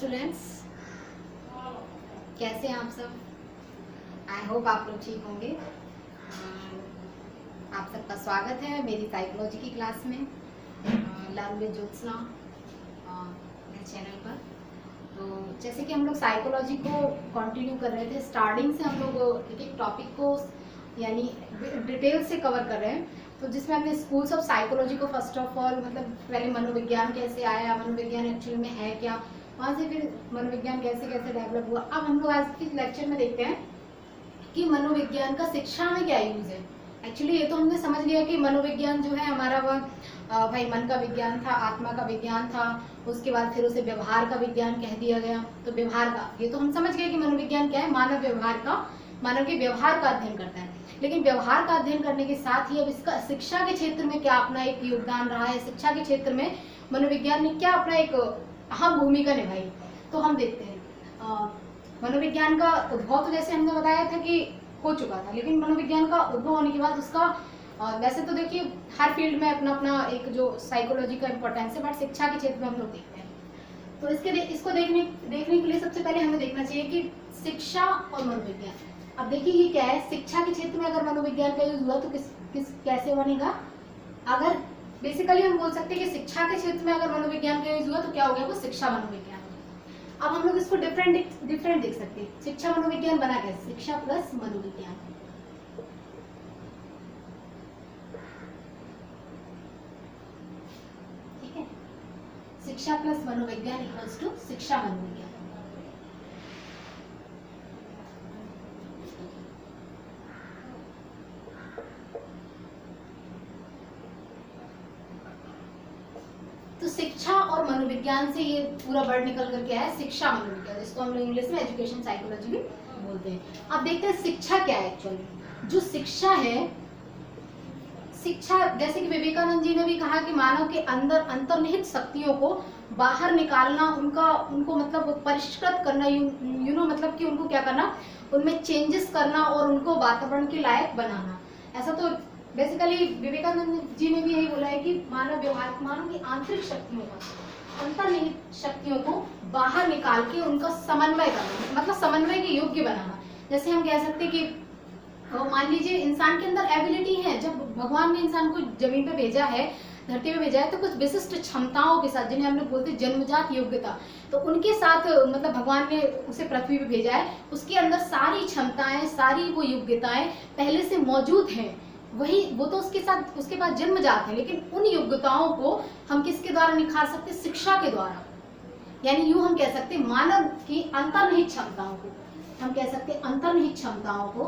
Students, कैसे हैं आप सब। आई होप आप लोग ठीक होंगे। आप सबका स्वागत है मेरी साइकोलॉजी की क्लास में लर्न विद ज्योत्सना इस चैनल पर। तो जैसे कि हम लोग साइकोलॉजी को कंटिन्यू कर रहे थे, स्टार्टिंग से हम लोग एक एक टॉपिक को यानी डिटेल से कवर कर रहे हैं। तो जिसमें हमने स्कूल्स ऑफ साइकोलॉजी को फर्स्ट ऑफ ऑल मतलब पहले मनोविज्ञान कैसे आया, मनोविज्ञान एक्चुअली में है क्या, वहाँ से फिर मनोविज्ञान कैसे कैसे डेवलप हुआ। अब हम लोग आज के लेक्चर में देखते हैं कि मनोविज्ञान का शिक्षा में क्या यूज है। एक्चुअली ये तो हमने समझ लिया कि मनोविज्ञान जो है हमारा वह भाई मन का विज्ञान था, आत्मा का विज्ञान था। उसके बाद फिर उसे व्यवहार का विज्ञान कह दिया गया। तो व्यवहार का ये तो हम समझ गए कि मनोविज्ञान क्या है, मानव व्यवहार का, मानव के व्यवहार का अध्ययन करता है। लेकिन व्यवहार का अध्ययन करने के साथ ही अब इसका शिक्षा के क्षेत्र में क्या अपना एक योगदान रहा है, शिक्षा के क्षेत्र में मनोविज्ञान ने क्या अपना एक अहम भूमिका निभाई। तो हम देखते हैं मनोविज्ञान का उद्भव तो जैसे हमने बताया था कि हो चुका था, लेकिन मनोविज्ञान का उद्भव होने के बाद उसका वैसे तो देखिए हर फील्ड में अपना अपना एक जो साइकोलॉजी का इम्पोर्टेंस है, बट शिक्षा के क्षेत्र में हम लोग देखते हैं। तो इसको देखने के लिए सबसे पहले हमें देखना चाहिए कि शिक्षा और मनोविज्ञान। अब देखिए ये क्या है, शिक्षा के क्षेत्र में अगर मनोविज्ञान का यूज हुआ तो किस कैसे बनेगा। अगर बेसिकली हम बोल सकते हैं कि शिक्षा के क्षेत्र में अगर मनोविज्ञान का यूज हुआ तो क्या हो गया, वो शिक्षा मनोविज्ञान हो गया। अब हम लोग इसको डिफरेंट देख सकते हैं। शिक्षा मनोविज्ञान बना कैसे, शिक्षा प्लस मनोविज्ञान। ठीक है, शिक्षा प्लस मनोविज्ञान इक्वल्स टू शिक्षा मनोविज्ञान। तो शिक्षा और मनोविज्ञान से ये पूरा वर्ड निकल करके आया शिक्षा मनोविज्ञान, जिसको हम लोग इंग्लिश में एजुकेशन साइकोलॉजी भी बोलते हैं। अब देखते हैं शिक्षा क्या है। एक्चुअली जो शिक्षा है, शिक्षा जैसे कि विवेकानंद जी ने भी कहा कि मानव के अंदर अंतर्निहित शक्तियों को बाहर निकालना, उनको मतलब परिष्कृत करना, यू नो मतलब कि उनको क्या करना, उनमें चेंजेस करना और उनको वातावरण के लायक बनाना। ऐसा तो बेसिकली विवेकानंद जी ने भी यही बोला है कि मानव व्यवहार, मानव की आंतरिक शक्तियों का, अंतर्निहित शक्तियों को बाहर निकाल के उनका समन्वय करना, मतलब समन्वय के योग्य बनाना। जैसे हम कह सकते हैं कि मान लीजिए इंसान के अंदर एबिलिटी है, जब भगवान ने इंसान को जमीन पे भेजा है, धरती पे भेजा है, तो कुछ विशिष्ट क्षमताओं के साथ, जिन्हें हम लोग बोलते हैं जन्मजात योग्यता, तो उनके साथ मतलब भगवान ने उसे पृथ्वी पे भेजा है। उसके अंदर सारी क्षमताएं, सारी वो योग्यताएं पहले से मौजूद हैं। वो तो उसके पास जन्मजात है, लेकिन उन योग्यताओं को हम किसके द्वारा निखार सकते हैं, शिक्षा के द्वारा। यानी यूं हम कह सकते हैं मानव की अंतर्निहित क्षमताओं को, हम कह सकते हैं अंतर्निहित क्षमताओं को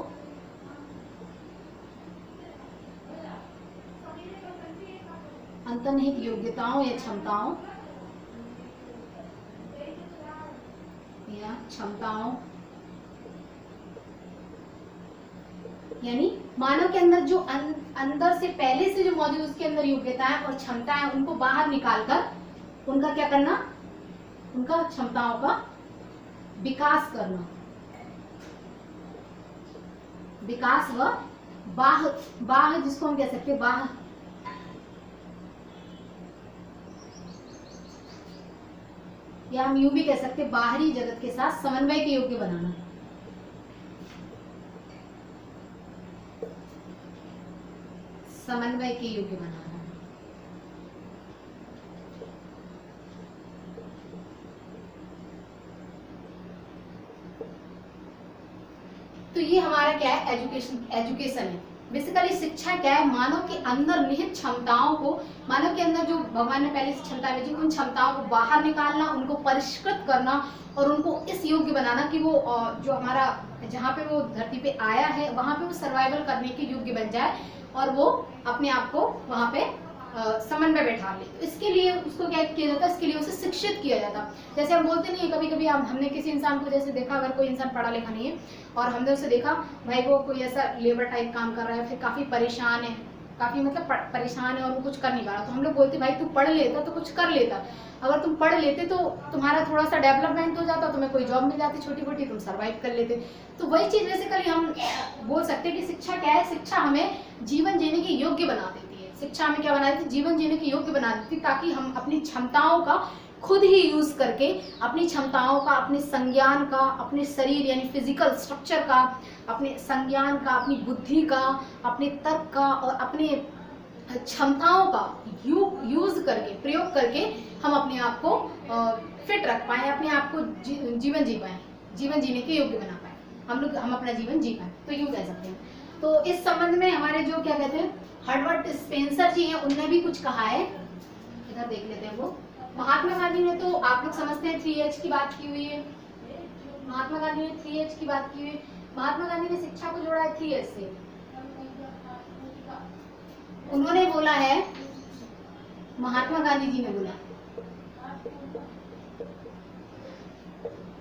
अंतर्निहित योग्यताओं या क्षमताओं यानी मानव के अंदर जो अंदर से पहले से जो मौजूद उसके अंदर योग्यताएं और क्षमताएं, उनको बाहर निकालकर उनका क्या करना, उनका क्षमताओं का विकास करना। विकास व बाह्य जिसको हम कह सकते हैं बाह्य, या हम यूं भी कह सकते हैं बाहरी जगत के साथ समन्वय के योग्य बनाना। समन्वय के योग्य बनाना। तो ये हमारा क्या है, एजुकेशन है। बेसिकली शिक्षा क्या है, मानव के अंदर निहित क्षमताओं को, मानव के अंदर जो भगवान ने पहले से क्षमता भेजी, उन क्षमताओं को बाहर निकालना, उनको परिष्कृत करना और उनको इस योग्य बनाना कि वो जो हमारा जहाँ पे वो धरती पे आया है वहाँ पे वो सर्वाइवल करने के योग्य बन जाए और वो अपने आप को वहाँ पे समन्वय बैठा ले। तो इसके लिए उसको क्या किया जाता है, इसके लिए उसे शिक्षित किया जाता। जैसे हम बोलते नहीं है, कभी कभी हमने किसी इंसान को जैसे देखा, अगर कोई इंसान पढ़ा लिखा नहीं है और हमने उसे देखा भाई वो कोई ऐसा लेबर टाइप काम कर रहा है, फिर काफ़ी परेशान है, काफ़ी मतलब परेशान है और वो कुछ कर नहीं पा रहा, तो हम लोग बोलते भाई तू पढ़ लेता तो कुछ कर लेता। अगर तुम पढ़ लेते तो तुम्हारा थोड़ा सा डेवलपमेंट हो जाता, तुम्हें कोई जॉब मिल जाती छोटी मोटी, तुम सर्वाइव कर लेते। तो वही चीज़ बेसिकली हम बोल सकते हैं कि शिक्षा क्या है, शिक्षा हमें जीवन जीने के योग्य बना देती है। शिक्षा हमें क्या बना देती है, जीवन जीने के योग्य बना देती है, ताकि हम अपनी क्षमताओं का खुद ही यूज करके अपनी क्षमताओं का, अपने संज्ञान का, अपने शरीर यानी फिजिकल स्ट्रक्चर का, अपने संज्ञान का, अपनी बुद्धि का, अपने तर्क का और अपने क्षमताओं का यूज करके, प्रयोग करके हम अपने आप को फिट रख पाए, अपने आप को जीवन जी पाए, जीवन जीने के योग्य बना पाए, हम अपना जीवन जी पाए, तो यूं कह सकते हैं। तो इस संबंध में हमारे जो क्या कहते हैं हर्बर्ट स्पेंसर जी हैं, उनने भी कुछ कहा है, इधर देख लेते हैं वो। महात्मा गांधी ने तो आप लोग समझते हैं 3H की बात की हुई है, महात्मा गांधी ने 3H की बात की हुई है। महात्मा गांधी ने शिक्षा को जोड़ा है 3H से। उन्होंने बोला है, महात्मा गांधी जी ने बोला,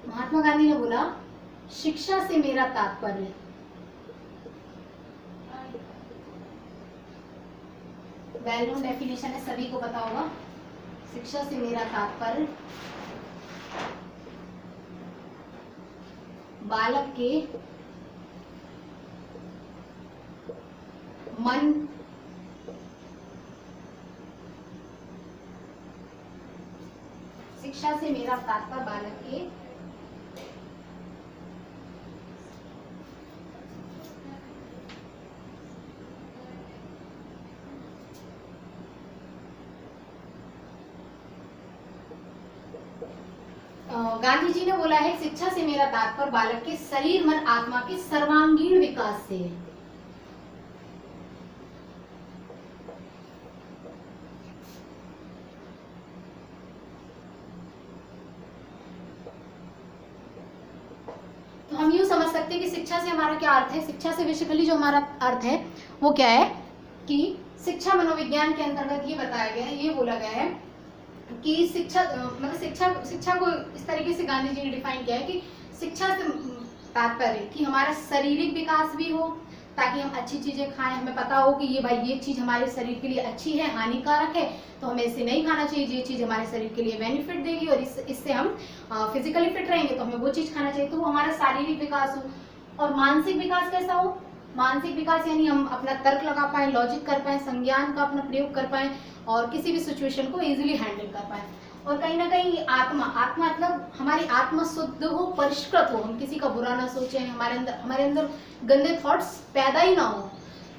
महात्मा गांधी ने बोला शिक्षा से मेरा तात्पर्य वेल नोन डेफिनेशन है, सभी को पता होगा। शिक्षा से मेरा तात्पर्य बालक के मन, शिक्षा से मेरा तात्पर्य बालक के गांधी जी ने बोला है शिक्षा से मेरा तात्पर्य बालक के शरीर, मन, आत्मा के सर्वांगीण विकास से है। तो हम यूं समझ सकते हैं कि शिक्षा से हमारा क्या अर्थ है। शिक्षा से बेसिकली जो हमारा अर्थ है वो क्या है कि शिक्षा मनोविज्ञान के अंतर्गत ये बताया गया है, ये बोला गया है कि शिक्षा मतलब शिक्षा को इस तरीके से गांधी जी ने डिफाइन किया है कि शिक्षा से तात्पर्य कि हमारा शारीरिक विकास भी हो, ताकि हम अच्छी चीजें खाएं, हमें पता हो कि ये भाई ये चीज हमारे शरीर के लिए अच्छी है, हानिकारक है तो हमें इसे नहीं खाना चाहिए, ये चीज हमारे शरीर के लिए बेनिफिट देगी और इससे हम फिजिकली फिट रहेंगे तो हमें वो चीज खाना चाहिए। तो वो हमारा शारीरिक विकास हो। और मानसिक विकास कैसा हो? मानसिक विकास यानी हम अपना तर्क लगा पाए, लॉजिक कर पाए, संज्ञान का अपना प्रयोग कर पाए और किसी भी सिचुएशन को इजीली हैंडल कर पाए। और कहीं ना कहीं आत्मा मतलब हमारी आत्मा शुद्ध हो, परिष्कृत हो, हम किसी का बुरा ना सोचें, हमारे अंदर गंदे थॉट्स पैदा ही ना हो।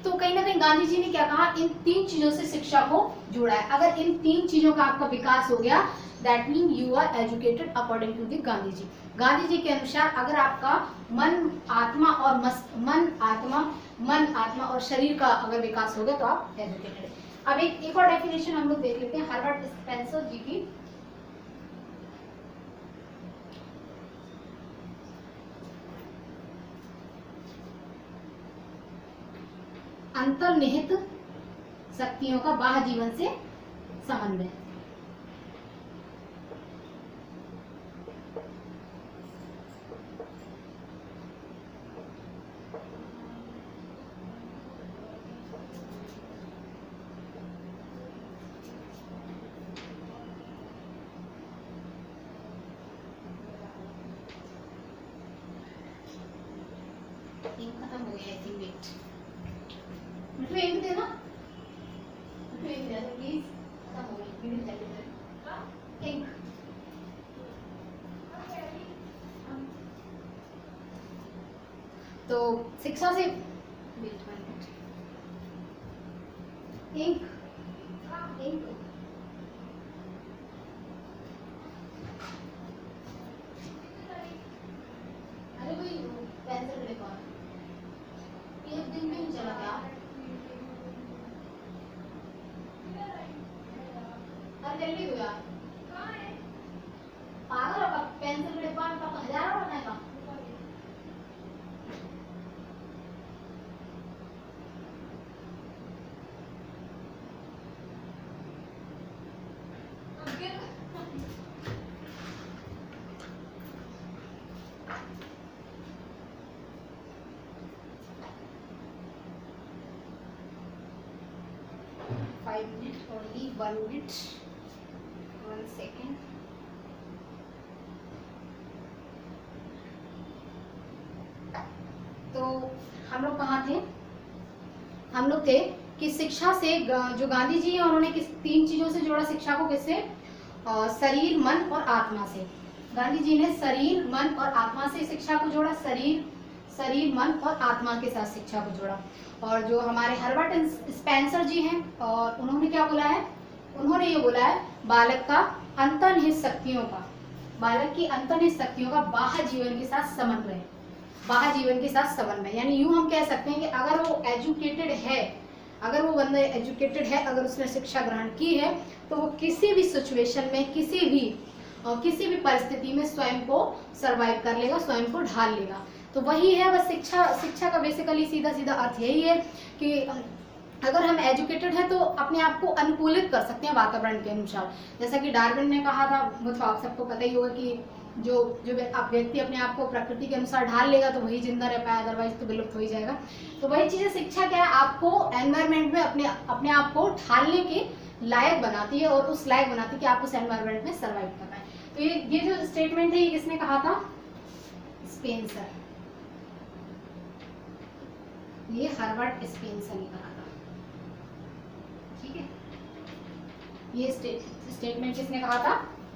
तो कहीं ना कहीं गांधी जी ने क्या कहा, इन 3 चीजों से शिक्षा को जोड़ा है। अगर इन 3 चीजों का आपका विकास हो गया, that mean you are educated according to the Gandhi ji. Gandhi ji के अनुसार अगर आपका मन, आत्मा और शरीर का अगर विकास हो गया तो आप एजुकेटेड है। अब एक और डेफिनेशन हम लोग देख लेते हैं हर्बर्ट स्पेंसर जी की। अंतर्निहित शक्तियों का बाह्य जीवन से समन्वय। खत्म हो गया, आई थिंक। वेट देना, प्लीज, खत्म हो गई। इंक तो शिक्षा से इंक अरे कोई पेंसिल लेकर एक दिन में ही चला गया। अरे जल्दी हो यार, पागल होगा, पेंसिल के डिब्बा में 1000 बनाएगा। only 1 minute 1 second। तो हम लोग कहाँ थे? हम लोग थे कि शिक्षा से जो गांधी जी हैं उन्होंने किस 3 चीजों से जोड़ा शिक्षा को, किससे? शरीर, मन और आत्मा से। गांधी जी ने शरीर, मन और आत्मा से शिक्षा को जोड़ा, शरीर, मन और आत्मा के साथ शिक्षा को जोड़ा। और जो हमारे हर्बर्ट स्पेंसर जी हैं, और उन्होंने क्या बोला है, उन्होंने ये बोला है बालक का अंतर्निहित शक्तियों का, बालक की अंतर्निहित शक्तियों का बाह्य जीवन के साथ समन्वय, बाह्य जीवन के साथ समन्वय। यानी यूं हम कह सकते हैं कि अगर वो एजुकेटेड है, अगर वो बंदा एजुकेटेड है, अगर उसने शिक्षा ग्रहण की है, तो वो किसी भी सिचुएशन में, किसी भी परिस्थिति में स्वयं को सरवाइव कर लेगा, स्वयं को ढाल लेगा। तो वही है बस शिक्षा का बेसिकली सीधा सीधा अर्थ यही है कि अगर हम एजुकेटेड हैं तो अपने आप को अनुकूलित कर सकते हैं वातावरण के अनुसार। जैसा कि डार्विन ने कहा था, वो तो आप सबको पता ही होगा कि जो व्यक्ति अपने आप को प्रकृति के अनुसार ढाल लेगा तो वही जिंदा रह पाया, अदरवाइज तो विलुप्त हो ही जाएगा। तो वही चीज़ें शिक्षा क्या है, आपको एनवायरनमेंट में अपने आप को ढालने के लायक बनाती है, और उस लायक बनाती है कि आप उस एनवायरनमेंट में सर्वाइव करना है। तो ये जो स्टेटमेंट है, ये किसने कहा था, स्पेंसर, ये हर्बर्ट स्पेंसर ने कहा था। ठीक है, ये स्टेटमेंट किसने कहा था,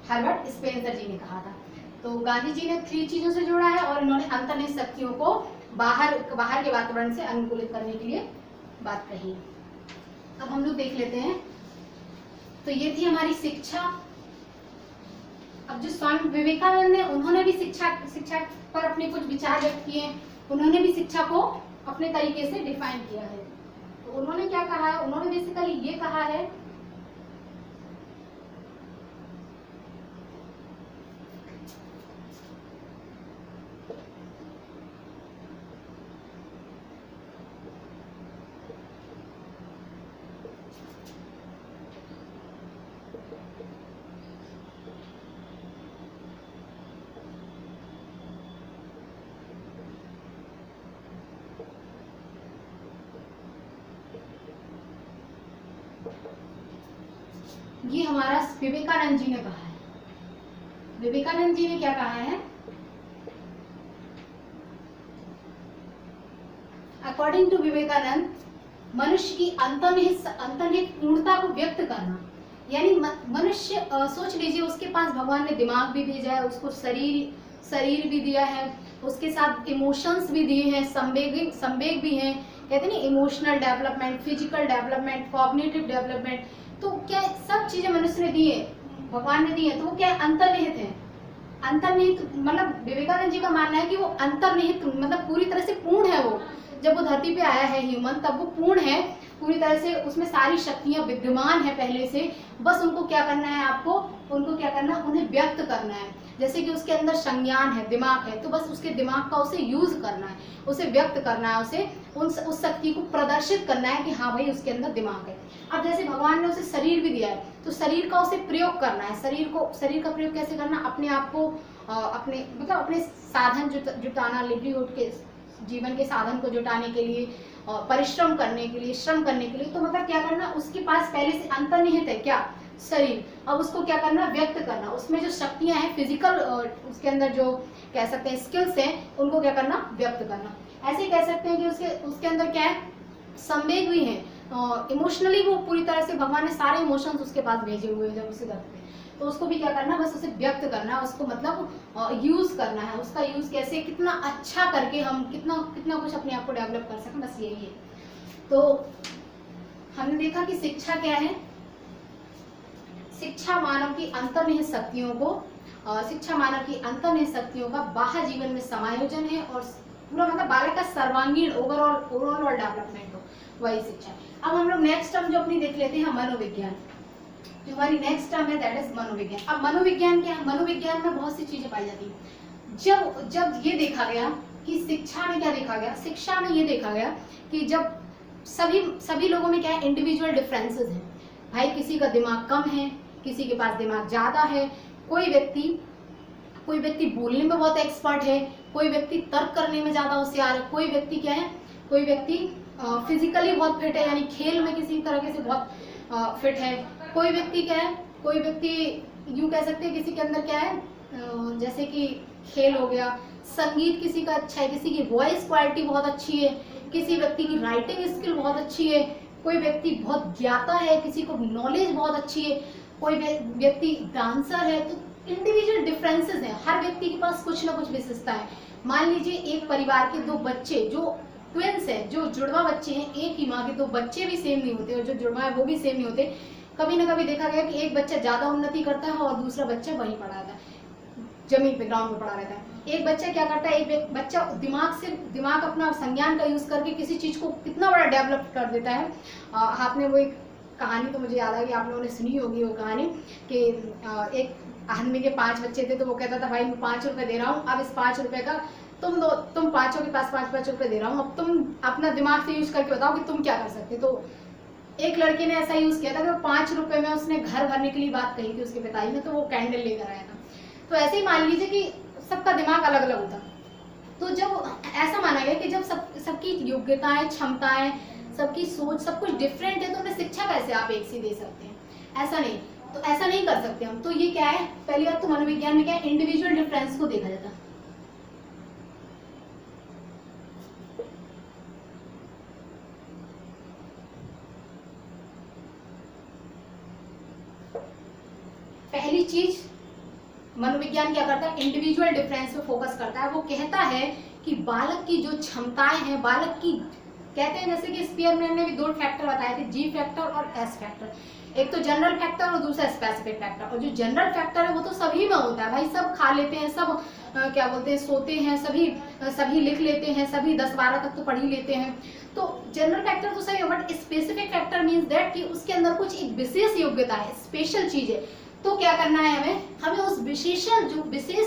हर्बर्ट स्पेंसर जी ने कहा था। तो गांधी जी ने 3 चीजों से जोड़ा है, और इन्होंने अंतर्निहित शक्तियों को बाहर के वातावरण से अनुकूलित करने के लिए बात कही। अब हम लोग देख लेते हैं, तो ये थी हमारी शिक्षा। अब जो स्वामी विवेकानंद है, उन्होंने भी शिक्षा पर अपने कुछ विचार व्यक्त किए, उन्होंने भी शिक्षा को अपने तरीके से डिफाइन किया है। तो उन्होंने क्या कहा है, उन्होंने बेसिकली ये कहा है ये हमारा विवेकानंद जी ने कहा है। विवेकानंद जी ने क्या कहा है, अकॉर्डिंग टू विवेकानंद, मनुष्य की अंतर्निहित पूर्णता को व्यक्त करना, यानी मनुष्य सोच लीजिए, उसके पास भगवान ने दिमाग भी भेजा है, उसको शरीर भी दिया है, उसके साथ इमोशंस भी दिए हैं, संवेग भी हैं, कहते हैं emotional development, physical development, cognitive development. तो क्या सब चीजें मनुष्य ने दी है, भगवान ने दी है, तो वो क्या अंतर्निहित है। अंतर्निहित मतलब विवेकानंद जी का मानना है कि वो अंतर्निहित मतलब पूरी तरह से पूर्ण है। वो जब वो धरती पे आया है ह्यूमन, तब वो पूर्ण है पूरी तरह से, उसमें सारी शक्तियां विद्यमान है पहले से। बस उनको क्या करना है, उनको क्या करना है, उन्हें व्यक्त करना है। जैसे कि उसके अंदर संज्ञान है, दिमाग है, तो बस उसके दिमाग का उसे यूज करना है, उसे व्यक्त करना है, उसे उस शक्ति को प्रदर्शित करना है कि हाँ भाई उसके अंदर दिमाग है। अब जैसे भगवान ने उसे शरीर भी दिया है, तो शरीर का उसे प्रयोग करना है। शरीर का प्रयोग कैसे करना, अपने आप को अपने साधन जुटाना, लिवलीहुड के जीवन के साधन को जुटाने के लिए, परिश्रम करने के लिए, श्रम करने के लिए। तो मतलब क्या करना, उसके पास पहले से अंतर्निहित है क्या, शरीर। अब उसको क्या करना, व्यक्त करना। उसमें जो शक्तियां हैं फिजिकल, उसके अंदर जो कह सकते हैं स्किल्स हैं, उनको क्या करना, व्यक्त करना। ऐसे कह सकते हैं कि उसके अंदर क्या है, संवेग भी है, इमोशनली वो पूरी तरह से भगवान ने सारे इमोशंस उसके पास भेजे हुए हैं जब उसे धरते। तो उसको भी क्या करना, बस उसे व्यक्त करना है, उसको मतलब यूज करना है। उसका यूज कैसे, कितना अच्छा करके हम कितना कुछ अपने आप को डेवलप कर सकें, बस यही है। तो हमने देखा कि शिक्षा क्या है, शिक्षा मानव की अंतर्निहित शक्तियों का बाह्य जीवन में समायोजन है, और पूरा मतलब बालक का सर्वांगीण ओवरऑल डेवलपमेंट हो, वही शिक्षा। अब हम लोग नेक्स्ट टर्म जो अपनी देख लेते हैं, मनोविज्ञान। जो हमारी नेक्स्ट टर्म है दैट इज मनोविज्ञान। अब मनोविज्ञान क्या है, मनोविज्ञान में बहुत सी चीजें पाई जाती है। जब ये देखा गया कि शिक्षा में क्या देखा गया, शिक्षा में ये देखा गया कि जब सभी लोगों में क्या है, इंडिविजुअल डिफरेंसेस हैं। भाई किसी का दिमाग कम है, किसी के पास दिमाग ज्यादा है, कोई व्यक्ति बोलने में बहुत एक्सपर्ट है, कोई व्यक्ति तर्क करने में ज्यादा होशियार है, कोई व्यक्ति क्या है, कोई व्यक्ति फिजिकली बहुत फिट है, यानी खेल में किसी तरह से बहुत फिट है। कोई व्यक्ति क्या है, कोई व्यक्ति यूं कह सकते हैं किसी के अंदर क्या है, जैसे कि खेल हो गया, संगीत किसी का अच्छा है, किसी की वॉइस क्वालिटी बहुत अच्छी है, किसी व्यक्ति की राइटिंग स्किल बहुत अच्छी है, कोई व्यक्ति बहुत ज्ञाता है, किसी को नॉलेज बहुत अच्छी है। कोई व्यक्ति डांसर है, तो इंडिविजुअल डिफरेंसेस हैं, हर व्यक्ति के पास कुछ ना कुछ विशेषता है। मान लीजिए एक परिवार के दो बच्चे जो ट्विंस हैं, जो जुड़वा बच्चे हैं, एक ही माँ के दो बच्चे भी सेम नहीं होते, और जो जुड़वा है वो भी सेम नहीं होते। कभी ना कभी देखा गया कि एक बच्चा ज्यादा उन्नति करता है और दूसरा बच्चा वहीं पड़ा रहता है, जमीन पे ग्राउंड पे पड़ा रहता है। एक बच्चा क्या करता है, एक बच्चा दिमाग अपना संज्ञान का यूज करके किसी चीज को कितना बड़ा डेवलप कर देता है। आपने वो एक कहानी तो मुझे याद आ गई, आप लोगों ने सुनी होगी वो कहानी कि एक आदमी के 5 बच्चे थे, तो वो कहता था भाई मैं 5 रुपए दे रहा हूँ, अब इस 5 रुपए का तुम पांचों के पास 5-5 रुपए दे रहा हूँ, अब तुम अपना दिमाग से यूज करके बताओ कि तुम क्या कर सकते। तो एक लड़के ने ऐसा यूज किया था कि 5 रुपए में उसने घर भरने के लिए बात कही थी उसके पिताजी ने, तो वो कैंडल लेकर आया था। तो ऐसे ही मान लीजिए कि सबका दिमाग अलग अलग होता, तो जब ऐसा माना गया कि जब सबकी योग्यताएं, क्षमताएं, सबकी सोच, सब कुछ डिफरेंट है, तो उन्हें शिक्षा कैसे आप एक सी दे सकते हैं? ऐसा नहीं, तो ऐसा नहीं कर सकते हम। तो ये क्या है, पहली बात तो मनोविज्ञान में क्या है, इंडिविजुअल डिफरेंस को देखा जाता है। पहली चीज मनोविज्ञान क्या करता है, इंडिविजुअल डिफरेंस पे फोकस करता है। वो कहता है कि बालक की जो क्षमताएं हैं, बालक की, कहते हैं जैसे कि स्पीयरमैन ने भी 2 फैक्टर बताए थे, जी फैक्टर और एस फैक्टर। एक तो जनरल फैक्टर और दूसरा स्पेसिफिक फैक्टर। और जो जनरल फैक्टर है वो तो सभी में होता है भाई, सब खा लेते हैं, सब क्या बोलते हैं, सोते हैं, सभी लिख लेते हैं, सभी 10-12 तक तो पढ़ ही लेते हैं। तो जनरल फैक्टर तो सही है, but specific factor means that कि उसके अंदर कुछ एक विशेष योग्यता है, स्पेशल चीज है। तो क्या करना है हमें उस विशेष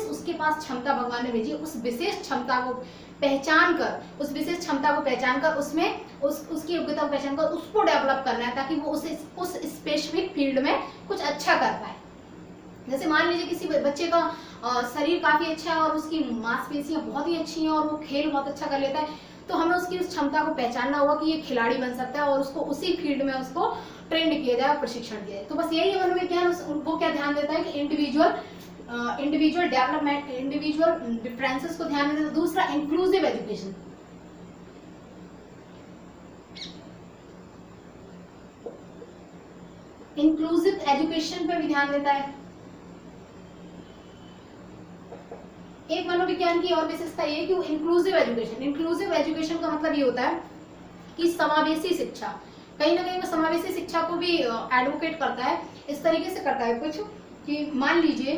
उसके पास क्षमता भगवान ने भेजी, उस विशेष क्षमता को पहचान कर उसमें उसकी योग्यता को पहचान कर उसको डेवलप करना है, ताकि वो उस स्पेसिफिक फील्ड में कुछ अच्छा कर पाए। जैसे मान लीजिए किसी बच्चे का शरीर काफी अच्छा है और उसकी मांसपेशियां बहुत ही अच्छी हैं और वो खेल बहुत अच्छा कर लेता है, तो हमें उसकी उस क्षमता को पहचानना होगा कि ये खिलाड़ी बन सकता है और उसको उसी फील्ड में उसको ट्रेंड किया जाए, प्रशिक्षण दिया जाए। तो बस यही है मनोविज्ञान। वो क्या ध्यान देता है कि इंडिविजुअल डेवलपमेंट, इंडिविजुअल डिफरेंसेस को ध्यान देता है। दूसरा इंक्लूसिव एजुकेशन, इंक्लूसिव एजुकेशन पे भी ध्यान देता है। एक मनोविज्ञान की और विशेषता ये कि वो इंक्लूसिव एजुकेशन का मतलब ये होता है कि समावेशी शिक्षा, कहीं ना कहीं वो समावेशी शिक्षा को भी एडवोकेट करता है। इस तरीके से करता है कुछ कि मान लीजिए,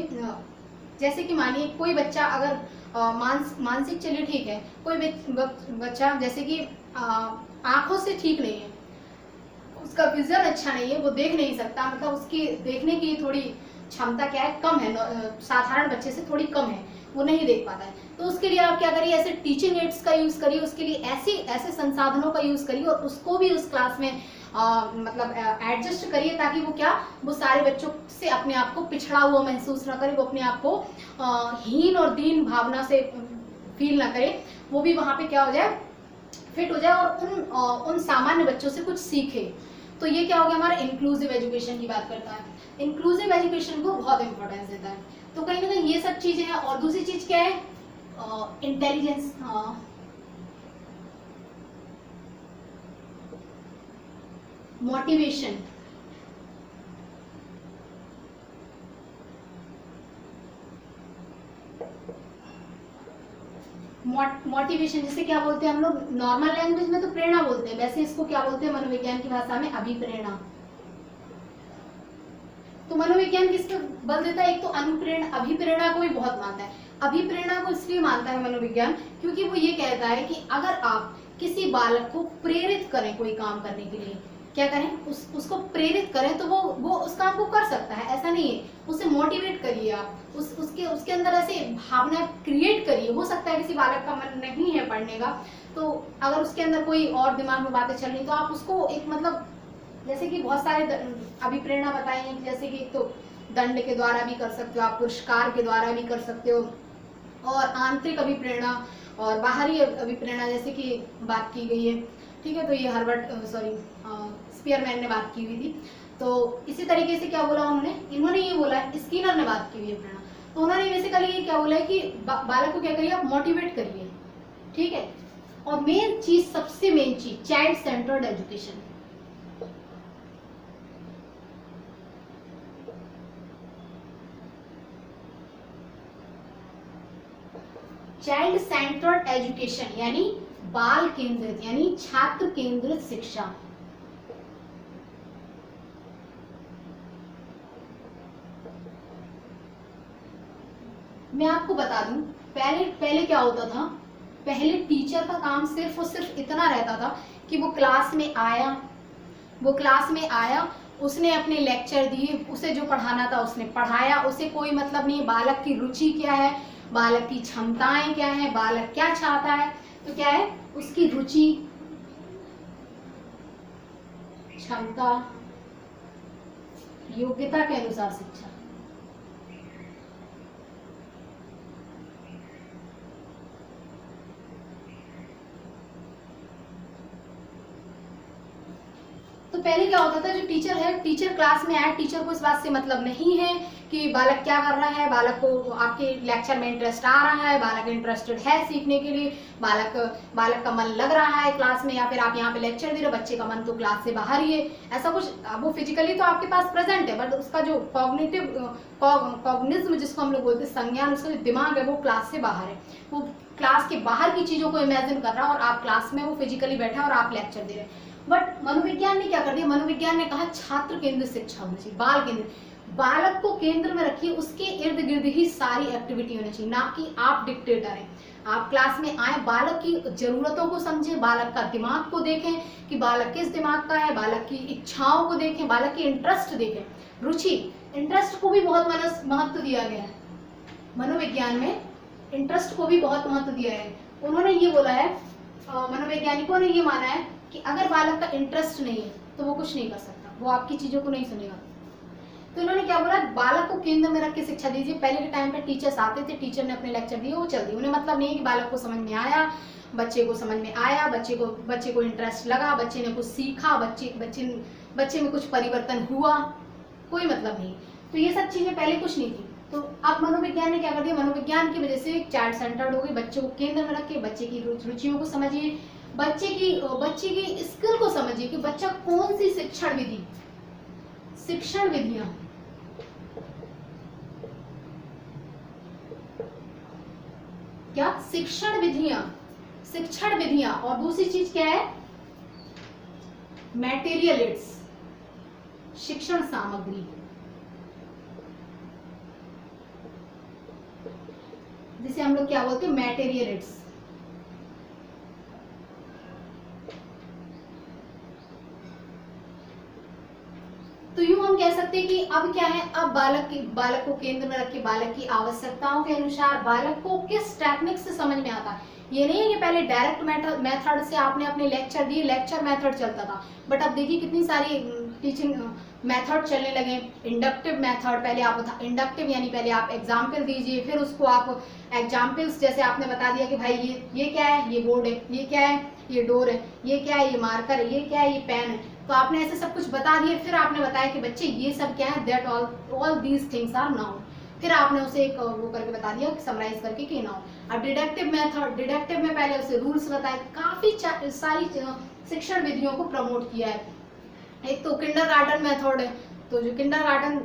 जैसे कि मानिए कोई बच्चा अगर मानसिक, चलिए ठीक है, कोई बच्चा जैसे कि आंखों से ठीक नहीं है, उसका विजन अच्छा नहीं है, वो देख नहीं सकता, मतलब उसकी देखने की थोड़ी क्षमता क्या है, कम है, साधारण बच्चे से थोड़ी कम है, वो नहीं देख पाता है। तो उसके लिए आप क्या करिए, ऐसे टीचिंग एड्स का यूज करिए, उसके लिए ऐसे संसाधनों का यूज करिए और उसको भी उस क्लास में मतलब एडजस्ट करिए, ताकि वो सारे बच्चों से अपने आप को पिछड़ा हुआ महसूस ना करे, वो अपने आप को हीन और दीन भावना से फील ना करे, वो भी वहां पे क्या हो जाए, फिट हो जाए और उन सामान्य बच्चों से कुछ सीखे। तो ये क्या हो गया, हमारा इंक्लूसिव एजुकेशन की बात करता है। इंक्लूसिव एजुकेशन को बहुत इंपॉर्टेंस देता है। तो कहीं ना कहीं ये सब चीजें हैं। और दूसरी चीज क्या है, इंटेलिजेंस, मोटिवेशन, मोटिवेशन जिसे क्या बोलते हैं हम लोग नॉर्मल लैंग्वेज में तो प्रेरणा बोलते हैं, वैसे इसको क्या बोलते हैं मनोविज्ञान की भाषा में, अभिप्रेरणा। तो मनोविज्ञान किस पे बल देता है, एक तो अनुप्रेरणा, अभिप्रेरणा को भी बहुत मानता है। अभिप्रेरणा को इसलिए मानता है मनोविज्ञान क्योंकि वो ये कहता है कि अगर आप किसी बालक को प्रेरित करें कोई काम करने के लिए, क्या करें, उसको प्रेरित करें, तो वो उस काम को कर सकता है, ऐसा नहीं है। उसे मोटिवेट करिए आप, उसके अंदर ऐसे भावना क्रिएट करिए। हो सकता है किसी बालक का मन नहीं है पढ़ने का, तो अगर उसके अंदर कोई और दिमाग में बातें चल रही, तो आप उसको एक मतलब, जैसे कि बहुत सारे अभिप्रेरणा बताई हैं, जैसे कि एक तो दंड के द्वारा भी कर सकते हो आप, पुरस्कार के द्वारा भी कर सकते हो, और आंतरिक अभिप्रेरणा और बाहरी अभिप्रेरणा जैसे कि बात की गई है, ठीक है। तो ये स्पीयरमैन ने बात की हुई थी। तो इसी तरीके से क्या बोला इन्होंने ये बोला है, स्किनर ने बात की हुई है प्रेरणा। तो उन्होंने बेसिकली ये क्या बोला है कि बालक को क्या करिए, आप मोटिवेट करिए, ठीक है। और मेन चीज, सबसे मेन चीज, child centred education. Child centred education यानी बाल केंद्रित यानी छात्र केंद्रित शिक्षा। मैं आपको बता दूं, पहले क्या होता था, पहले टीचर का काम सिर्फ और सिर्फ इतना रहता था कि वो क्लास में आया, उसने अपने लेक्चर दिए, उसे जो पढ़ाना था उसने पढ़ाया, उसे कोई मतलब नहीं बालक की रुचि क्या है, बालक की क्षमताएं क्या है, बालक क्या चाहता है। तो क्या है, उसकी रुचि, क्षमता, योग्यता के अनुसार शिक्षा। तो पहले क्या होता था, जो टीचर है, टीचर क्लास में आया, टीचर को इस बात से मतलब नहीं है कि बालक क्या कर रहा है, बालक को आपके लेक्चर में इंटरेस्ट आ रहा है, बालक इंटरेस्टेड है सीखने के लिए, बालक का मन लग रहा है क्लास में, या फिर आप यहाँ पे लेक्चर दे रहे हो, बच्चे का मन तो क्लास से बाहर ही है, ऐसा कुछ। वो फिजिकली तो आपके पास प्रेजेंट है, बट उसका जो कॉग्निज्म जिसको हम लोग बोलते हैं, संज्ञान, उसका जो दिमाग है वो क्लास से बाहर है, वो क्लास के बाहर की चीजों को इमेजिन कर रहा है, और आप क्लास में वो फिजिकली बैठा और आप लेक्चर दे रहे हैं। बट मनोविज्ञान ने क्या कर दिया, मनोविज्ञान ने कहा छात्र केंद्रित शिक्षा होनी चाहिए, बाल केंद्रित, बालक को केंद्र में रखिए, उसके इर्द गिर्द ही सारी एक्टिविटी होनी चाहिए, ना कि आप डिक्टेटर हैं। आप क्लास में आए, बालक की जरूरतों को समझें, बालक का दिमाग को देखें कि बालक किस दिमाग का है, बालक की इच्छाओं को देखें, बालक की इंटरेस्ट देखें, रुचि, इंटरेस्ट को भी बहुत महत्व दिया गया है मनोविज्ञान में, इंटरेस्ट को भी बहुत महत्व दिया है। उन्होंने ये बोला है, मनोवैज्ञानिकों ने ये माना है कि अगर बालक का इंटरेस्ट नहीं है तो वो कुछ नहीं कर सकता, वो आपकी चीजों को नहीं सुनेगा। तो इन्होंने क्या बोला, बालक को केंद्र में रख के शिक्षा दीजिए। पहले के टाइम पे टीचर्स आते थे, टीचर ने अपने लेक्चर दिए, वो चल दिए, उन्हें मतलब नहीं है कि बालक को समझ में आया, बच्चे को समझ में आया, बच्चे को इंटरेस्ट लगा, बच्चे ने कुछ सीखा, बच्चे में कुछ परिवर्तन हुआ, कोई मतलब नहीं। तो ये सब चीजें पहले कुछ नहीं थी। तो अब मनोविज्ञान ने क्या कर दिया, मनोविज्ञान की वजह से चाइल्ड सेंटर्ड हो गई, बच्चों को केंद्र में रख के बच्चे की रुचियों को समझिए, बच्चे की स्किल को समझिए कि बच्चा कौन सी शिक्षण विधियां, क्या शिक्षण विधियां, और दूसरी चीज क्या है, मटेरियल एड्स, शिक्षण सामग्री, जिसे हम लोग क्या बोलते हैं, मटेरियल एड्स। तो यूं हम कह सकते हैं कि अब क्या है, अब बालक को केंद्र में रख के बालक की आवश्यकताओं के अनुसार बालक को किस टेक्निक से समझ में आता है। ये नहीं है कि पहले डायरेक्ट मेथड से आपने अपने लेक्चर दिए, लेक्चर मेथड चलता था, बट अब देखिए कितनी सारी टीचिंग मेथड चलने लगे। इंडक्टिव मेथड, पहले आप था इंडक्टिव यानी पहले आप एग्जाम्पल दीजिए, फिर उसको आप एग्जाम्पल्स, जैसे आपने बता दिया कि भाई ये क्या है, ये बोर्ड है, ये क्या है, ये डोर है, ये क्या है, ये मार्कर है, ये क्या है, ये पेन है, तो आपने ऐसे सब कुछ बता दिए। फिर आपने बताया कि बच्चे ये सब क्या है, that all these things are known. फिर आपने उसे एक वो करके बता दिया, समराइज करके कि नाउन। अब डिडक्टिव मेथड, डिडक्टिव में पहले उसे रूल्स बताए, काफी सारी शिक्षण विधियों को प्रमोट किया है। एक तो किंडरगार्टन मेथड है, तो जो किंडरगार्टन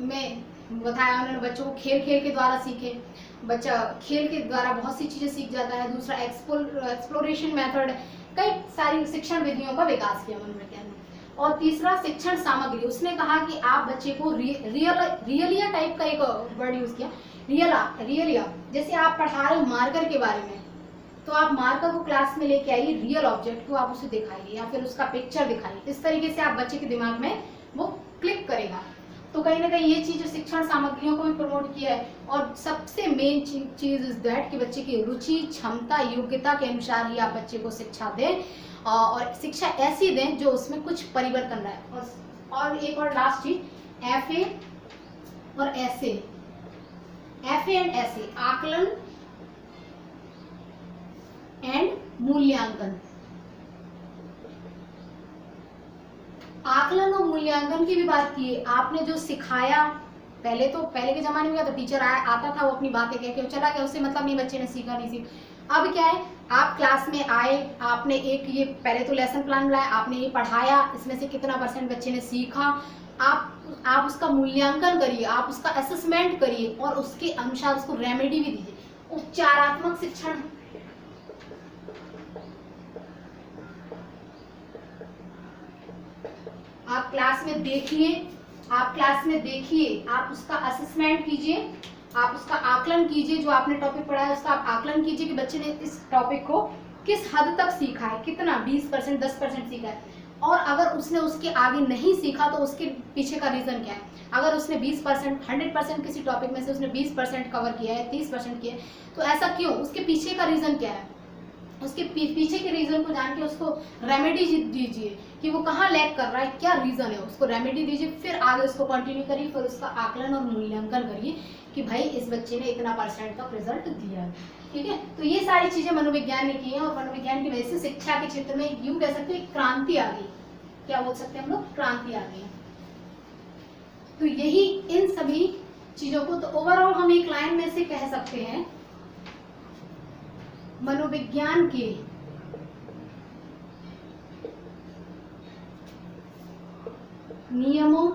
में बताया उन्होंने, बच्चों को खेल के द्वारा सीखे, बच्चा खेल के द्वारा बहुत सी चीजें सीख जाता है। दूसरा एक्सप्लोरेशन मेथड, कई सारी शिक्षण विधियों का विकास किया मनोविज्ञान ने। और तीसरा शिक्षण सामग्री, उसने कहा कि आप बच्चे को रियलिया टाइप का एक वर्ड यूज किया, रियलिया, जैसे आप पढ़ा रहे हो मार्कर के बारे में, तो आप मार्कर को क्लास में लेके आइए, रियल ऑब्जेक्ट को आप उसे दिखाइए या फिर उसका पिक्चर दिखाइए, इस तरीके से आप बच्चे के दिमाग में वो क्लिक करेगा। तो कहीं ना कहीं ये चीज शिक्षण सामग्रियों को भी प्रमोट किया है। और सबसे मेन चीज इज दैट कि बच्चे की रुचि, क्षमता, योग्यता के अनुसार ही आप बच्चे को शिक्षा दें, और शिक्षा ऐसी दें जो उसमें कुछ परिवर्तन लाए। और एक और लास्ट चीज, FA और ऐसे, FA एंड ऐसे, आकलन एंड मूल्यांकन। आकलन और मूल्यांकन की भी बात की है आपने, जो सिखाया पहले के जमाने में क्या, तो टीचर आता था, वो अपनी बातें कह के चला गया, उससे मतलब नहीं बच्चे ने सीखा नहीं सीखा। अब क्या है, आप क्लास में आए, आपने एक ये पहले तो लेसन प्लान बनाया, आपने ये पढ़ाया, इसमें से कितना % बच्चे ने सीखा, आप उसका मूल्यांकन करिए, आप उसका असेसमेंट करिए और उसके अनुसार उसको रेमेडी भी दीजिए। उपचारात्मक शिक्षण, आप क्लास में देखिए, आप उसका असेसमेंट कीजिए, आप उसका आकलन कीजिए, जो आपने टॉपिक पढ़ा है उसका आप आकलन कीजिए कि बच्चे ने इस टॉपिक को किस हद तक सीखा है, कितना 20%, 10% सीखा है, और अगर उसने उसके आगे नहीं सीखा तो उसके पीछे का रीज़न क्या है। अगर उसने 20%, 100% किसी टॉपिक में से उसने 20% कवर किया है, 30% किया है, तो ऐसा क्यों, उसके पीछे का रीज़न क्या है, उसके पीछे के रीज़न को जान के उसको रेमेडी दीजिए कि वो कहाँ लैग कर रहा है, क्या रीज़न है, उसको रेमेडी दीजिए, फिर आगे उसको कंटिन्यू करिए, फिर उसका आकलन और मूल्यांकन करिए कि भाई इस बच्चे ने इतना % का रिजल्ट दिया है। ठीक है, तो ये सारी चीज़ें मनोविज्ञान ने की हैं, और मनोविज्ञान की वजह से शिक्षा के क्षेत्र में यूँ कह सकते हैं क्रांति आ गई। क्या बोल सकते हैं हम लोग, क्रांति आ गई। तो यही इन सभी चीज़ों को, तो ओवरऑल हम एक लाइन में से कह सकते हैं मनोविज्ञान के नियमों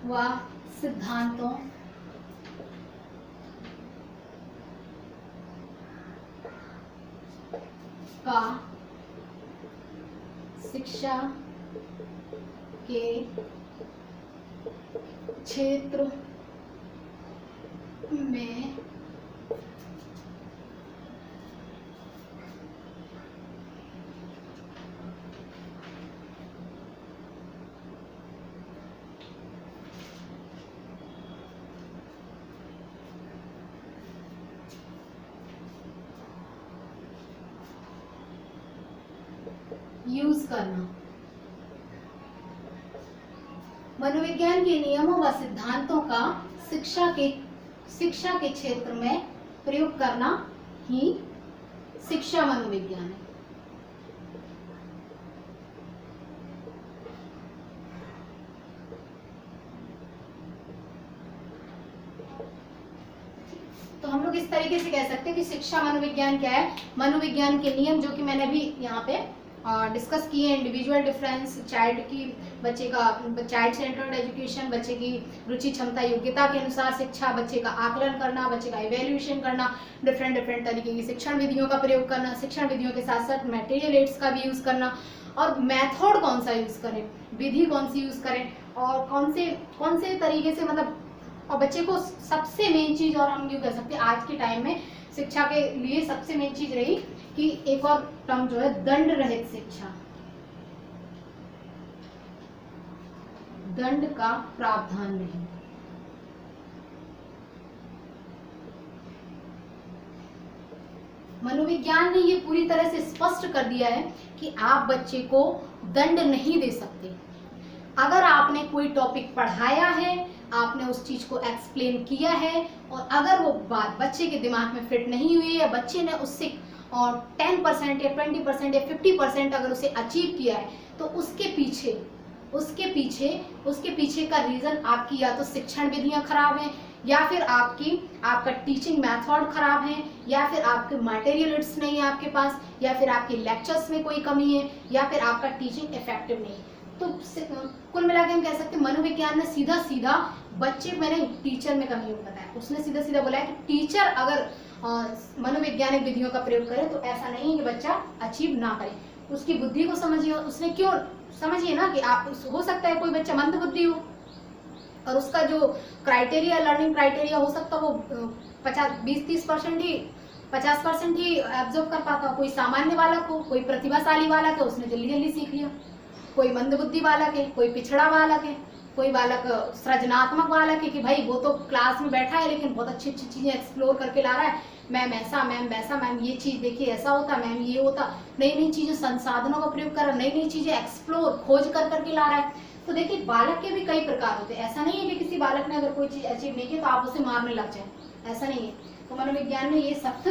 व सिद्धांतों का शिक्षा के क्षेत्र में यूज करना, मनोविज्ञान के नियमों व सिद्धांतों का शिक्षा के क्षेत्र में प्रयोग करना ही शिक्षा मनोविज्ञान है। तो हम लोग इस तरीके से कह सकते हैं कि शिक्षा मनोविज्ञान क्या है, मनोविज्ञान के नियम जो कि मैंने भी यहाँ पे डिस्कस किए, इंडिविजुअल डिफरेंस, बच्चे का चाइल्ड सेंटर्ड एजुकेशन, बच्चे की रुचि क्षमता योग्यता के अनुसार शिक्षा, बच्चे का आकलन करना, बच्चे का इवेल्यूएशन करना, डिफरेंट तरीके की शिक्षण विधियों का प्रयोग करना, शिक्षण विधियों के साथ साथ मटेरियल एड्स का भी यूज करना, और मेथड कौन सा यूज करें, विधि कौन सी यूज करें, और कौन से तरीके से, मतलब, और बच्चे को सबसे मेन चीज, और हम यूँ कह सकते हैं आज के टाइम में शिक्षा के लिए सबसे मेन चीज रही कि एक और टर्म जो है दंड रहित शिक्षा, दंड का प्रावधान नहीं। मनोविज्ञान ने ये पूरी तरह से स्पष्ट कर दिया है कि आप बच्चे को दंड नहीं दे सकते। अगर आपने कोई टॉपिक पढ़ाया है, आपने उस चीज को एक्सप्लेन किया है, और अगर वो बात बच्चे के दिमाग में फिट नहीं हुई है, या बच्चे ने उससे 10% या 20% या 50% अगर उसे अचीव किया है, तो उसके पीछे का रीजन आपकी या तो शिक्षण विधियां खराब हैं, या फिर आपका टीचिंग मेथड खराब है, या फिर आपके मटेरियल्स नहीं है आपके पास, या फिर आपके लेक्चर्स में कोई कमी है, या फिर आपका टीचिंग इफेक्टिव नहीं है। तो कुल मिला के हम कह सकते हैं मनोविज्ञान ने सीधा बच्चे, मैंने टीचर में कमी बताया, उसने सीधा बोला है कि टीचर अगर मनोवैज्ञानिक विधियों का प्रयोग करे तो ऐसा नहीं है कि बच्चा अचीव ना करे। उसकी बुद्धि को समझिए, उसने क्यों समझिए ना कि आप, हो सकता है कोई बच्चा मंद बुद्धि हो और उसका जो क्राइटेरिया, लर्निंग क्राइटेरिया हो सकता है वो 20-30% ही 50% ही एब्जॉर्व कर पाता, कोई सामान्य बालक हो, कोई प्रतिभाशाली बालक है, उसने जल्दी सीख लिया, कोई मंदबुद्धि बालक है, कोई पिछड़ा बालक है, कोई बालक सृजनात्मक बालक है कि भाई वो तो क्लास में बैठा है लेकिन बहुत अच्छी चीज़ें एक्सप्लोर करके ला रहा है, मैम ऐसा, मैम वैसा, मैम ये चीज़ देखिए ऐसा होता, मैम ये होता, नई चीज़ें, संसाधनों का प्रयोग कर रहा है, नई चीज़ें एक्सप्लोर, खोज करके ला रहा है। तो देखिए बालक के भी कई प्रकार होते हैं, ऐसा नहीं है कि किसी बालक ने अगर कोई चीज़ अचीव नहीं की तो आप उसे मारने लग जाए, ऐसा नहीं है। तो मनोविज्ञान ने ये सख्त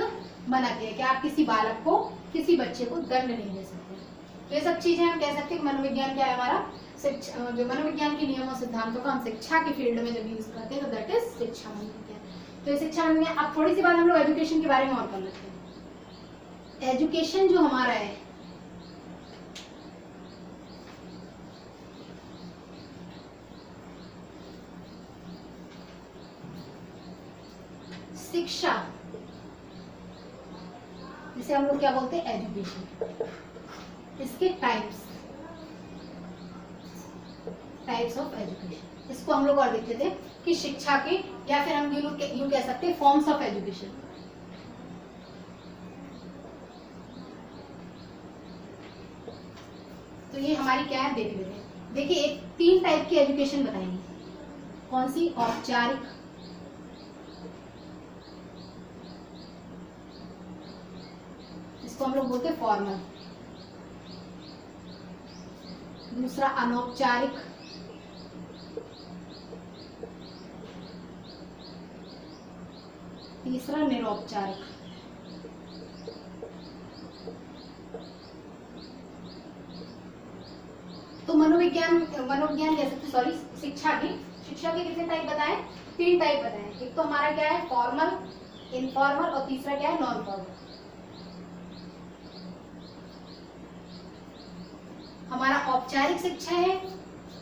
मना किया कि आप किसी बालक को, किसी बच्चे को दंड नहीं दे सकते। तो ये सब चीज़ें हम कह सकते हैं कि मनोविज्ञान क्या है हमारा, शिक्षा, जो मनोविज्ञान के नियमों सिद्धांतों का हम शिक्षा के फील्ड में जब यूज करते हैं तो दैट इज शिक्षा मनोविज्ञान। तो ये शिक्षा मनोविज्ञान। अब थोड़ी सी बात हम लोग एजुकेशन के बारे में और कर लेते हैं। एजुकेशन जो हमारा है, शिक्षा, जिसे हम लोग क्या बोलते हैं, एजुकेशन, इसके टाइप्स ऑफ एजुकेशन, इसको हम लोग और देखते थे कि शिक्षा के, या फिर हम यूं कह सकते हैं फॉर्म्स ऑफ एजुकेशन। तो ये हमारी क्या है देख लेते हैं। देखिए एक 3 टाइप की एजुकेशन बताएंगे। कौन सी? औपचारिक, इसको हम लोग बोलते हैं फॉर्मल। दूसरा अनौपचारिक, तीसरा निरौपचारिक। तो मनोविज्ञान कह सकते, सॉरी शिक्षा के कितने टाइप बताए? 3 टाइप बताए। एक तो हमारा क्या है, फॉर्मल, इनफॉर्मल, और तीसरा क्या है, नॉन फॉर्मल। हमारा औपचारिक शिक्षा है,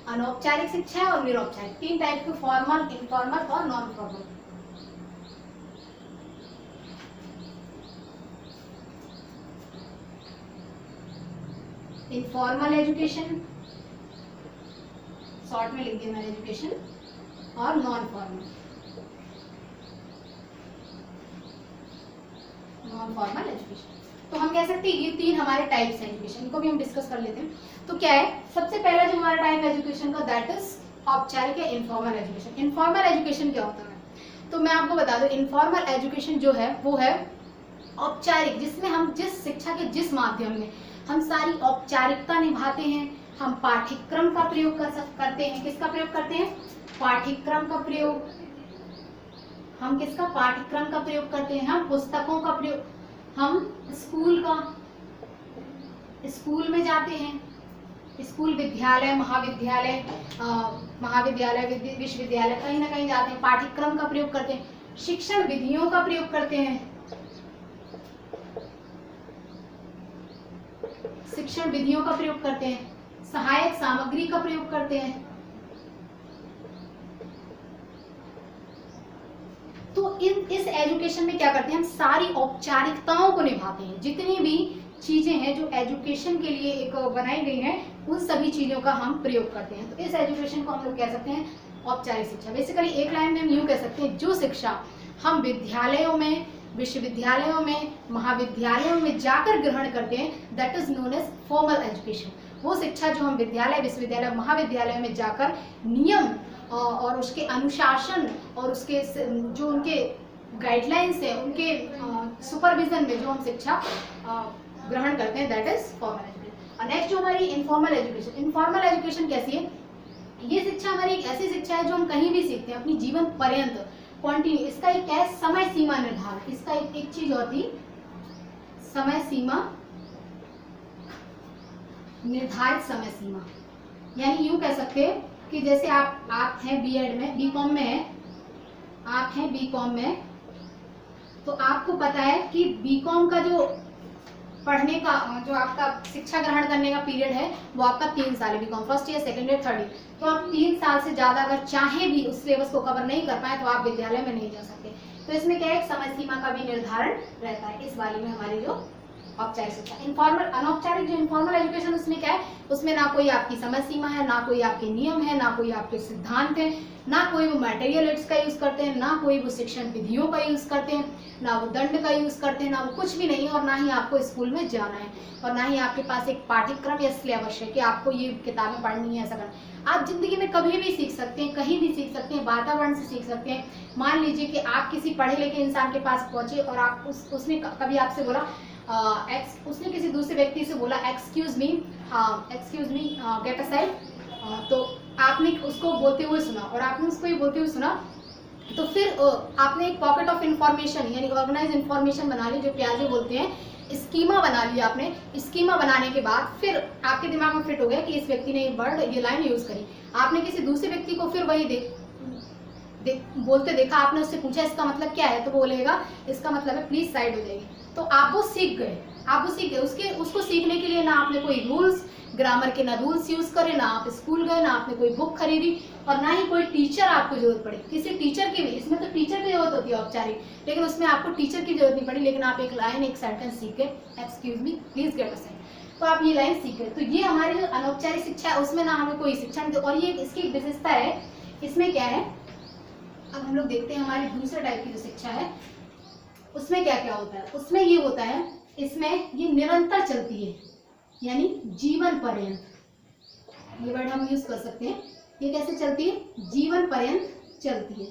अनौपचारिक शिक्षा है और निरौपचारिक। 3 टाइप के, फॉर्मल, इनफॉर्मल और non formal. Informal education, short में लिख दिया मैंने एजुकेशन, और नॉन फॉर्मल एजुकेशन। तो हम कह सकते हैं ये 3 हमारे टाइप्स हैं एजुकेशन, इनको भी हम डिस्कस कर लेते हैं। तो क्या है, सबसे पहला जो हमारा टाइप एजुकेशन का, दैट इज औपचारिक या इनफॉर्मल एजुकेशन। इनफॉर्मल एजुकेशन क्या होता है? तो मैं आपको बता दूं, इनफॉर्मल एजुकेशन जो है वो है औपचारिक, जिसमें हम जिस शिक्षा के जिस माध्यम में हम सारी औपचारिकता निभाते हैं, हम पाठ्यक्रम का प्रयोग करते हैं। किसका प्रयोग करते हैं? पाठ्यक्रम का प्रयोग। हम किसका? पाठ्यक्रम का प्रयोग करते हैं। हम पुस्तकों का प्रयोग, हम स्कूल में जाते हैं, स्कूल, विद्यालय, महाविद्यालय, विश्वविद्यालय, कहीं ना कहीं जाते हैं, पाठ्यक्रम का प्रयोग करते हैं, शिक्षण विधियों का प्रयोग करते हैं, सहायक सामग्री का प्रयोग करते हैं। तो इस एजुकेशन में क्या करते हैं, हम सारी औपचारिकताओं को निभाते हैं। जितनी भी चीजें हैं जो एजुकेशन के लिए एक बनाई गई हैं, उन सभी चीजों का हम प्रयोग करते हैं। तो इस एजुकेशन को हम लोग कह सकते हैं औपचारिक शिक्षा। बेसिकली एक लाइन में हम यूं कह सकते हैं, जो शिक्षा हम विद्यालयों में, विश्वविद्यालयों में, महाविद्यालयों में जाकर ग्रहण करते हैं, that is known as formal education. वो शिक्षा जो हम विद्यालय, विश्वविद्यालय, महाविद्यालय में जाकर नियम और उसके अनुशासन और उसके जो उनके गाइडलाइंस है, उनके सुपरविजन में जो हम शिक्षा ग्रहण करते हैं, that is formal education. Next जो हमारी इनफॉर्मल एजुकेशन। इनफॉर्मल एजुकेशन कैसी है? ये शिक्षा हमारी एक ऐसी शिक्षा है जो हम कहीं भी सीखते हैं, अपनी जीवन पर्यंत कंटिन्यू। इसका एक क्या है, समय सीमा निर्धारण। इसका एक चीज होती, समय सीमा, निर्धारित समय सीमा। यानी यूं कह सकते हैं कि जैसे आप हैं बीएड में, बीकॉम में है, आप हैं बीकॉम में, तो आपको पता है कि बीकॉम का जो पढ़ने का, जो आपका शिक्षा ग्रहण करने का पीरियड है, वो आपका 3 साल है। BCom first year, second year, third year. तो आप 3 साल से ज्यादा अगर चाहे भी उस सिलेबस को कवर नहीं कर पाए, तो आप विद्यालय में नहीं जा सकते। तो इसमें क्या है, एक समय सीमा का भी निर्धारण रहता है इस वाली में हमारी जो औपचारिक शिक्षा। इनफॉर्मल, अनौपचारिक जो इनफॉर्मल एजुकेशन, उसमें क्या है, उसमें ना कोई आपकी समय सीमा है, ना कोई आपके नियम है, ना कोई आपके सिद्धांत है, ना कोई वो मटेरियल एड्स का यूज करते हैं, ना कोई वो शिक्षण विधियों का यूज करते हैं, ना वो दंड का यूज करते हैं, ना वो कुछ भी नहीं है। और ना ही आपको स्कूल में जाना है, और ना ही आपके पास एक पाठ्यक्रम या सिलेबस है कि आपको ये किताबें पढ़नी है, ऐसा करना। आप जिंदगी में कभी भी सीख सकते हैं, कहीं भी सीख सकते हैं, वातावरण से सीख सकते हैं। मान लीजिए कि आप किसी पढ़े लिखे इंसान के पास पहुंचे और आप उसने कभी आपसे बोला, उसने किसी दूसरे व्यक्ति से बोला एक्सक्यूज मी गेट असाइड, तो आपने उसको बोलते हुए सुना और आपने उसको ये बोलते हुए सुना, तो फिर आपने एक पॉकेट ऑफ इंफॉर्मेशन यानी ऑर्गेनाइज इंफॉर्मेशन बना ली, जो प्याजे बोलते हैं, स्कीमा बना लिया आपने। स्कीमा बनाने के बाद फिर आपके दिमाग में फिट हो गया कि इस व्यक्ति ने ये वर्ड, ये लाइन यूज करी। आपने किसी दूसरे व्यक्ति को फिर वही बोलते देखा, आपने उससे पूछा इसका मतलब क्या है, तो वो बोलेगा इसका मतलब है प्लीज साइड हो जाएगी। तो आप वो सीख गए, उसको सीखने के लिए ना आपने कोई रूल्स, ग्रामर के ना रूल्स यूज करे, ना आप स्कूल गए, ना आपने कोई बुक खरीदी, और ना ही कोई टीचर आपको जरूरत पड़ी। किसी टीचर की भी, इसमें तो टीचर की जरूरत होती है औपचारिक, लेकिन उसमें आपको टीचर की जरूरत नहीं पड़ी, लेकिन आप एक लाइन, एक सेंटेंस सीख गए, excuse me please get a second, तो आप ये लाइन सीख गए। तो ये हमारी जो अनौपचारिक शिक्षा है उसमें ना हमें कोई शिक्षा नहीं, और ये इसकी विशेषता है। इसमें क्या है, अब हम लोग देखते हैं हमारी दूसरे टाइप की जो शिक्षा है उसमें क्या क्या होता है। उसमें ये होता है, इसमें ये निरंतर चलती है, यानी जीवन पर्यंत, ये वर्ड हम यूज कर सकते हैं। ये कैसे चलती है, जीवन पर्यंत चलती है।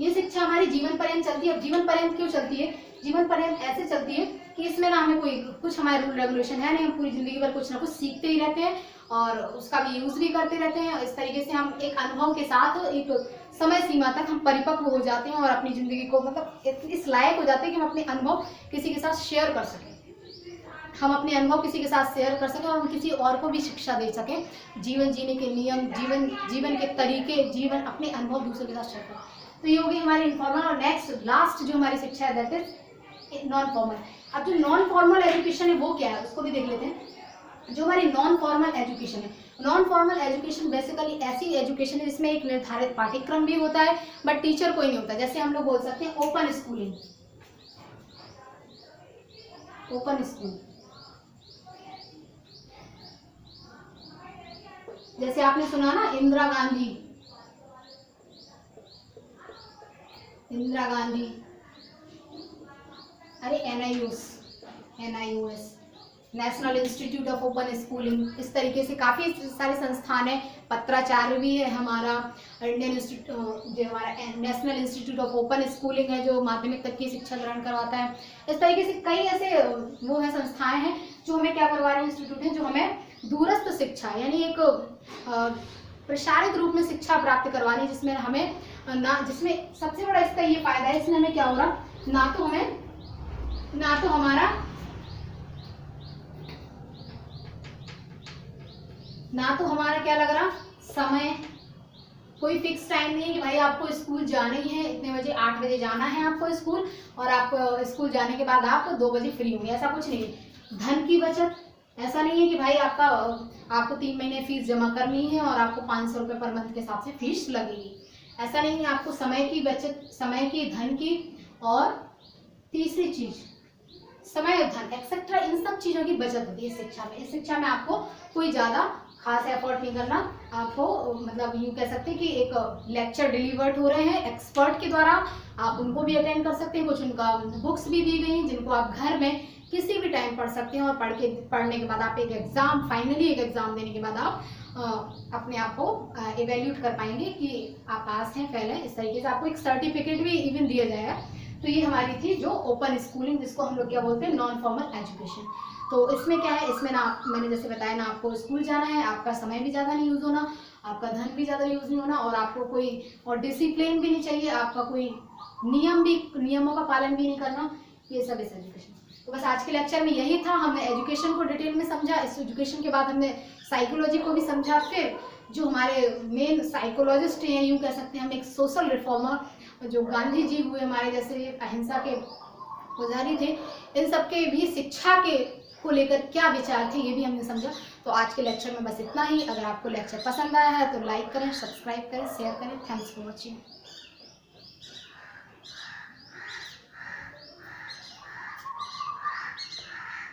ये शिक्षा हमारी जीवन पर्यंत चलती है। अब जीवन पर्यंत क्यों चलती है, जीवन पर्यंत ऐसे चलती है कि इसमें ना हमें कोई कुछ हमारे रूल रेगुलेशन है नहीं, हम पूरी जिंदगी भर कुछ ना कुछ सीखते ही रहते हैं और उसका भी यूज भी करते रहते हैं। इस तरीके से हम एक अनुभव के साथ एक समय सीमा तक हम परिपक्व हो जाते हैं और अपनी जिंदगी को मतलब इस लायक हो जाते हैं कि हम अपने अनुभव किसी के साथ शेयर कर सकें, हम अपने अनुभव किसी के साथ शेयर कर सकें और हम किसी और को भी शिक्षा दे सकें, जीवन जीने के नियम, जीवन के तरीके, जीवन अपने अनुभव दूसरों के साथ शेयर करें। तो ये होगी हमारी इनफॉर्मल। और नेक्स्ट लास्ट जो हमारी शिक्षा है दैट इज नॉन फॉर्मल। अब जो नॉन फॉर्मल एजुकेशन है वो क्या है, उसको भी देख लेते हैं। जो हमारी नॉन फॉर्मल एजुकेशन है, नॉन फॉर्मल एजुकेशन बेसिकली ऐसी एजुकेशन है जिसमें एक निर्धारित पाठ्यक्रम भी होता है बट टीचर कोई नहीं होता। जैसे हम लोग बोल सकते हैं ओपन स्कूलिंग, ओपन स्कूल। जैसे आपने सुना ना इंदिरा गांधी, अरे NIOS, national institute of open schooling. इस तरीके से काफ़ी सारे संस्थान है, पत्राचार्य भी है हमारा, इंडियन इंस्टीट्यूट जो हमारा national institute of open schooling है जो माध्यमिक तक की शिक्षा ग्रहण करवाता है। इस तरीके से कई ऐसे वो है संस्थाएं हैं जो हमें क्या करवा रहे हैं, इंस्टीट्यूट हैं जो हमें दूरस्थ शिक्षा यानी एक प्रसारित रूप में शिक्षा प्राप्त करवा रही है, जिसमें हमें ना, जिसमें सबसे बड़ा इसका ये फायदा है, इसमें हमें क्या हो रहा, ना तो हमारा क्या लग रहा समय, कोई फिक्स टाइम नहीं है कि भाई आपको स्कूल जाना ही है इतने बजे, 8 बजे जाना है आपको स्कूल, और आप स्कूल जाने के बाद आप 2 बजे फ्री होंगे, ऐसा कुछ नहीं है। धन की बचत, ऐसा नहीं है कि भाई आपको 3 महीने फीस जमा करनी है और आपको 500 रुपये पर मंथ के हिसाब से फीस लगेगी, ऐसा नहीं है। आपको समय की बचत, समय की, धन की, और तीसरी चीज समय, धन एक्सेट्रा, इन सब चीज़ों की बचत होती है शिक्षा में। इस शिक्षा में आपको कोई ज़्यादा खास एफर्ट नहीं करना, आपको मतलब यूँ कह सकते हैं कि एक लेक्चर डिलीवर्ड हो रहे हैं एक्सपर्ट के द्वारा, आप उनको भी अटेंड कर सकते हैं, कुछ उनका बुक्स भी दी गई हैं जिनको आप घर में किसी भी टाइम पढ़ सकते हैं, और पढ़ने के बाद आप एक एग्ज़ाम, फाइनली एक एग्ज़ाम देने के बाद आप अपने आप को इवेल्यूट कर पाएंगे कि आप पास हैं, फेल हैं। इस तरीके से आपको एक सर्टिफिकेट भी इवन दिया जाएगा। तो ये हमारी थी जो ओपन स्कूलिंग, जिसको हम लोग क्या बोलते हैं, नॉन फॉर्मल एजुकेशन। तो इसमें क्या है, इसमें ना मैंने जैसे बताया ना, आपको स्कूल जाना है, आपका समय भी ज़्यादा नहीं यूज़ होना, आपका धन भी ज़्यादा यूज़ नहीं होना, और आपको कोई और डिसिप्लिन भी नहीं चाहिए, आपका कोई नियमों का पालन भी नहीं करना, ये सब इस एजुकेशन। तो बस आज के लेक्चर में यही था, हमने एजुकेशन को डिटेल में समझा, इस एजुकेशन के बाद हमने साइकोलॉजी को भी समझा, फिर जो हमारे मेन साइकोलॉजिस्ट हैं, यूँ कह सकते हैं हम एक सोशल रिफॉर्मर जो गांधी जी हुए हमारे, जैसे अहिंसा के पुजारी थे, इन सबके भी शिक्षा के को लेकर क्या विचार थे ये भी हमने समझा। तो आज के लेक्चर में बस इतना ही। अगर आपको लेक्चर पसंद आया है तो लाइक करें, सब्सक्राइब करें, शेयर करें। Thanks for watching.